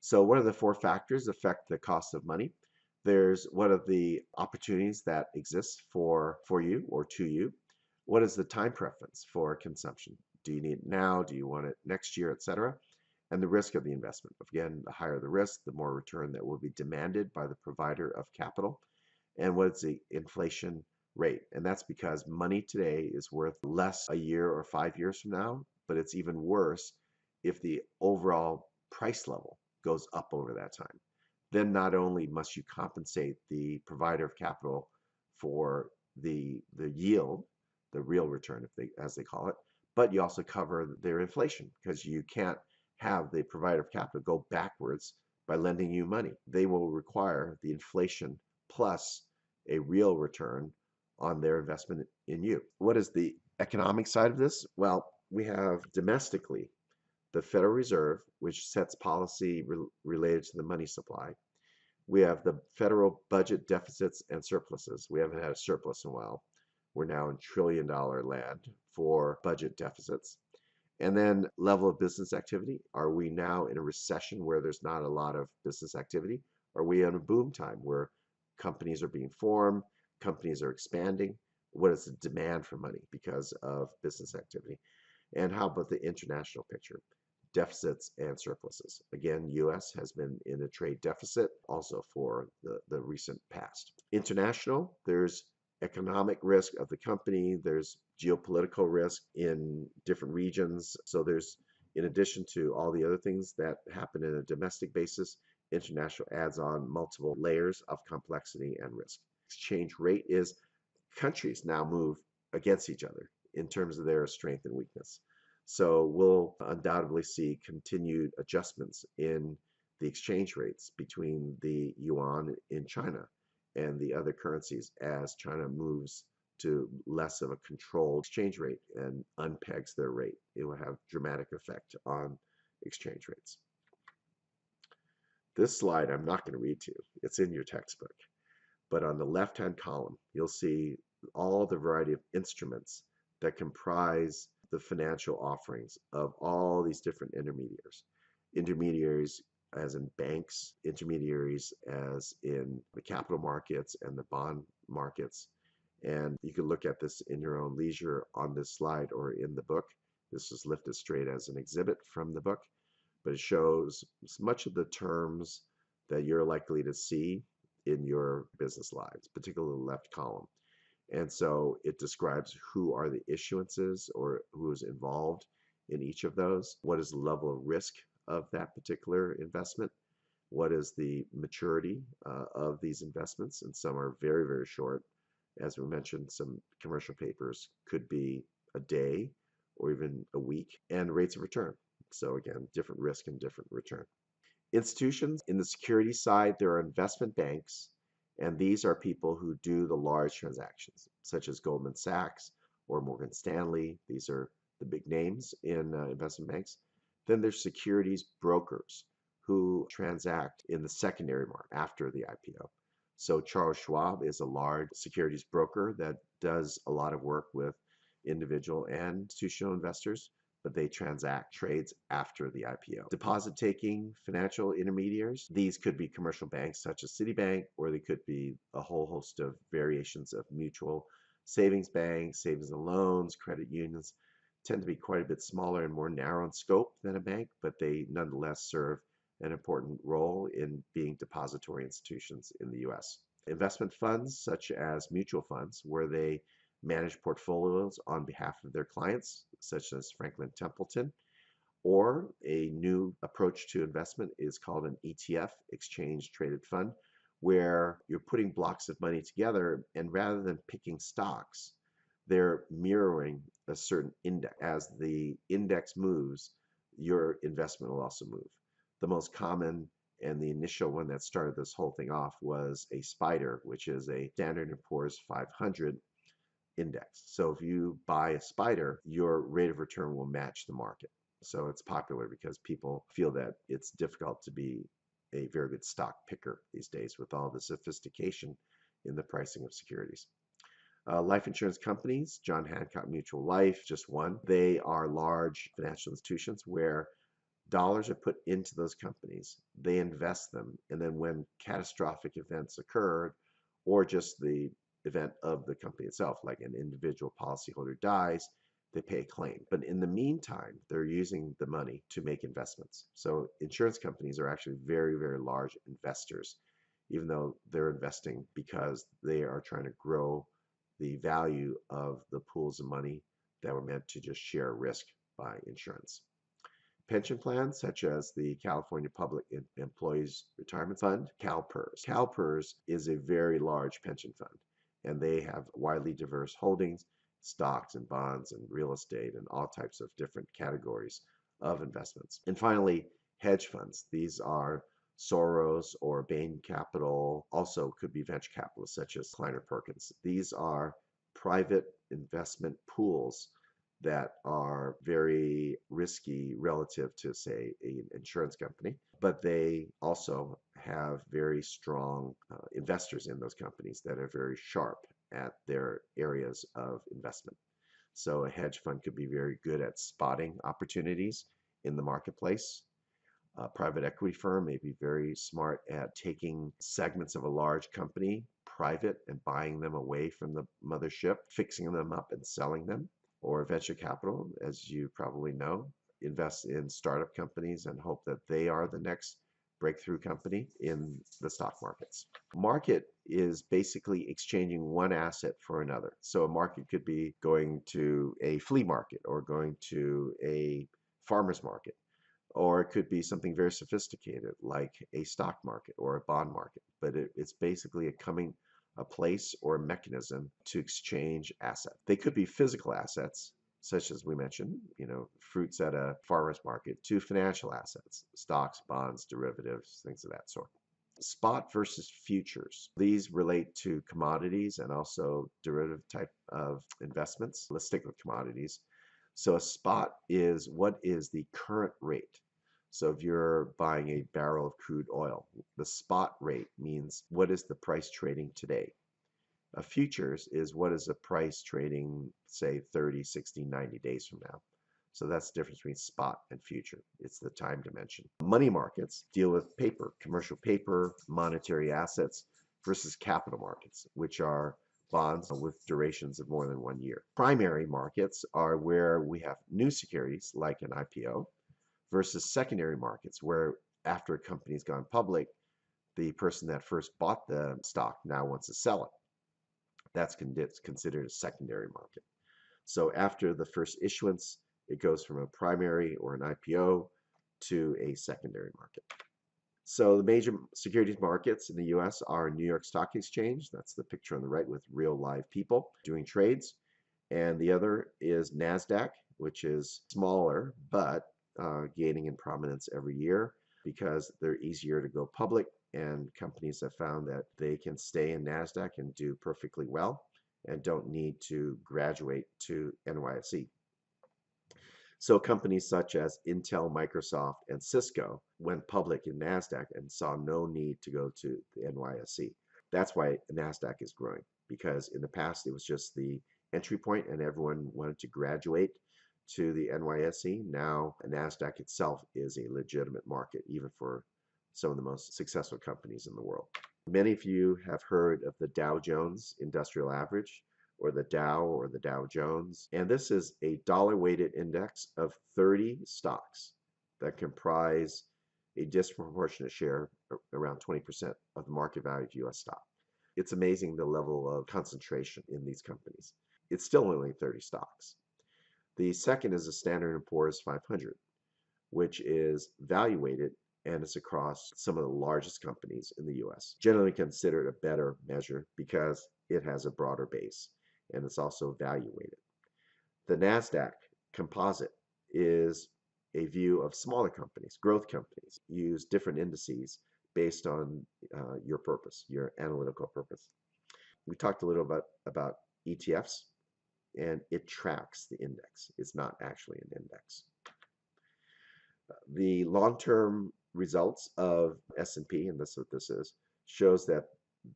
So what are the four factors that affect the cost of money? There's what are the opportunities that exist for you or to you? What is the time preference for consumption? Do you need it now? Do you want it next year, etc.? And the risk of the investment. Again, the higher the risk, the more return that will be demanded by the provider of capital. And what is the inflation rate? And that's because money today is worth less a year or 5 years from now, but it's even worse if the overall price level goes up over that time. Then not only must you compensate the provider of capital for the yield, the real return, if they, as they call it, but you also cover their inflation because you can't have the provider of capital go backwards by lending you money. They will require the inflation plus a real return on their investment in you. What is the economic side of this? Well, we have domestically the Federal Reserve, which sets policy related to the money supply. We have the federal budget deficits and surpluses. We haven't had a surplus in a while. We're now in trillion-dollar land for budget deficits. And then level of business activity. Are we now in a recession where there's not a lot of business activity? Are we in a boom time where companies are being formed, companies are expanding? What is the demand for money because of business activity? And how about the international picture? Deficits and surpluses. Again, US has been in a trade deficit also for the recent past. International, there's economic risk of the company, there's geopolitical risk in different regions. So there's, in addition to all the other things that happen in a domestic basis, international adds on multiple layers of complexity and risk. Exchange rate is countries now move against each other in terms of their strength and weakness. So we'll undoubtedly see continued adjustments in the exchange rates between the yuan in China and the other currencies as China moves to less of a controlled exchange rate and unpegs their rate. It will have dramatic effect on exchange rates. This slide I'm not going to read to you. It's in your textbook. But on the left-hand column, you'll see all the variety of instruments that comprise the financial offerings of all these different intermediaries. Intermediaries as in banks, intermediaries as in the capital markets and the bond markets. And you can look at this in your own leisure on this slide or in the book. This is lifted straight as an exhibit from the book, but it shows much of the terms that you're likely to see in your business lives, particularly the left column. And so it describes who are the issuances or who is involved in each of those. What is the level of risk of that particular investment? What is the maturity of these investments? And some are very, very short. As we mentioned, some commercial papers could be a day or even a week, and rates of return. So again, different risk and different return. Institutions, in the security side, there are investment banks, and these are people who do the large transactions, such as Goldman Sachs or Morgan Stanley. These are the big names in investment banks. Then there's securities brokers who transact in the secondary market after the IPO. So Charles Schwab is a large securities broker that does a lot of work with individual and institutional investors, but they transact trades after the IPO. Deposit taking financial intermediaries, these could be commercial banks such as Citibank, or they could be a whole host of variations of mutual savings banks, savings and loans, credit unions. Tend to be quite a bit smaller and more narrow in scope than a bank, but they nonetheless serve an important role in being depository institutions in the US. Investment funds, such as mutual funds, where they manage portfolios on behalf of their clients, such as Franklin Templeton, or a new approach to investment is called an ETF, exchange traded fund, where you're putting blocks of money together, and rather than picking stocks, they're mirroring a certain index. As the index moves, your investment will also move. The most common and the initial one that started this whole thing off was a SPDR, which is a Standard & Poor's 500 index. So if you buy a SPDR, your rate of return will match the market. So it's popular because people feel that it's difficult to be a very good stock picker these days with all the sophistication in the pricing of securities. Life insurance companies, John Hancock Mutual Life, just one. They are large financial institutions where Dollars are put into those companies, they invest them, and then when catastrophic events occur, or just the event of the company itself, like an individual policyholder dies, they pay a claim. But in the meantime, they're using the money to make investments. So insurance companies are actually very, very large investors, even though they're investing because they are trying to grow the value of the pools of money that were meant to just share risk by insurance. Pension plans such as the California Public Employees Retirement Fund, CalPERS. CalPERS is a very large pension fund, and they have widely diverse holdings, stocks and bonds and real estate and all types of different categories of investments. And finally, hedge funds. These are Soros or Bain Capital, also could be venture capitalists such as Kleiner Perkins. These are private investment pools that are very risky relative to, say, an insurance company, but they also have very strong investors in those companies that are very sharp at their areas of investment. So a hedge fund could be very good at spotting opportunities in the marketplace. A private equity firm may be very smart at taking segments of a large company private and buying them away from the mothership, fixing them up and selling them. Or venture capital, as you probably know, invest in startup companies and hope that they are the next breakthrough company in the stock markets. Market is basically exchanging one asset for another. So a market could be going to a flea market or going to a farmer's market, or it could be something very sophisticated like a stock market or a bond market. But it's basically a place or a mechanism to exchange assets. They could be physical assets, such as we mentioned, fruits at a farmer's market, to financial assets, stocks, bonds, derivatives, things of that sort. Spot versus futures. These relate to commodities and also derivative type of investments. Let's stick with commodities. So a spot is what is the current rate. So if you're buying a barrel of crude oil, the spot rate means what is the price trading today. A futures is what is the price trading, say, 30, 60, 90 days from now. So that's the difference between spot and future. It's the time dimension. Money markets deal with paper, commercial paper, monetary assets versus capital markets, which are bonds with durations of more than 1 year. Primary markets are where we have new securities like an IPO, versus secondary markets, where after a company's gone public, the person that first bought the stock now wants to sell it. That's considered a secondary market. So after the first issuance, it goes from a primary or an IPO to a secondary market. So the major securities markets in the US are New York Stock Exchange. That's the picture on the right with real live people doing trades. And the other is NASDAQ, which is smaller, but gaining in prominence every year because they're easier to go public, and companies have found that they can stay in NASDAQ and do perfectly well and don't need to graduate to NYSE. So companies such as Intel, Microsoft, and Cisco went public in NASDAQ and saw no need to go to the NYSE. That's why NASDAQ is growing, because in the past it was just the entry point and everyone wanted to graduate to the NYSE. Now NASDAQ itself is a legitimate market, even for some of the most successful companies in the world. Many of you have heard of the Dow Jones Industrial Average, or the Dow or the Dow Jones. And this is a dollar-weighted index of 30 stocks that comprise a disproportionate share, around 20% of the market value of US stock. It's amazing the level of concentration in these companies. It's still only 30 stocks. The second is the Standard & Poor's 500, which is value-weighted, and it's across some of the largest companies in the US. Generally considered a better measure because it has a broader base, and it's also value-weighted. The NASDAQ composite is a view of smaller companies, growth companies. Use different indices based on your purpose, your analytical purpose. We talked a little about ETFs, and it tracks the index. It's not actually an index. The long-term results of S&P, and that's what this is, shows that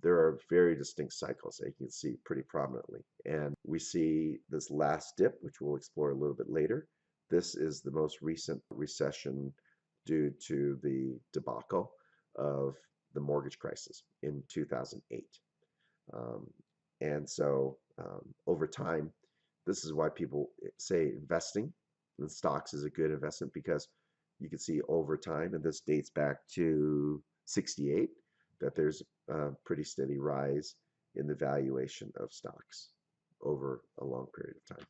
there are very distinct cycles that you can see pretty prominently. And we see this last dip, which we'll explore a little bit later. This is the most recent recession due to the debacle of the mortgage crisis in 2008. Um, and so over time, this is why people say investing in stocks is a good investment, because you can see over time, and this dates back to 68, that there's a pretty steady rise in the valuation of stocks over a long period of time.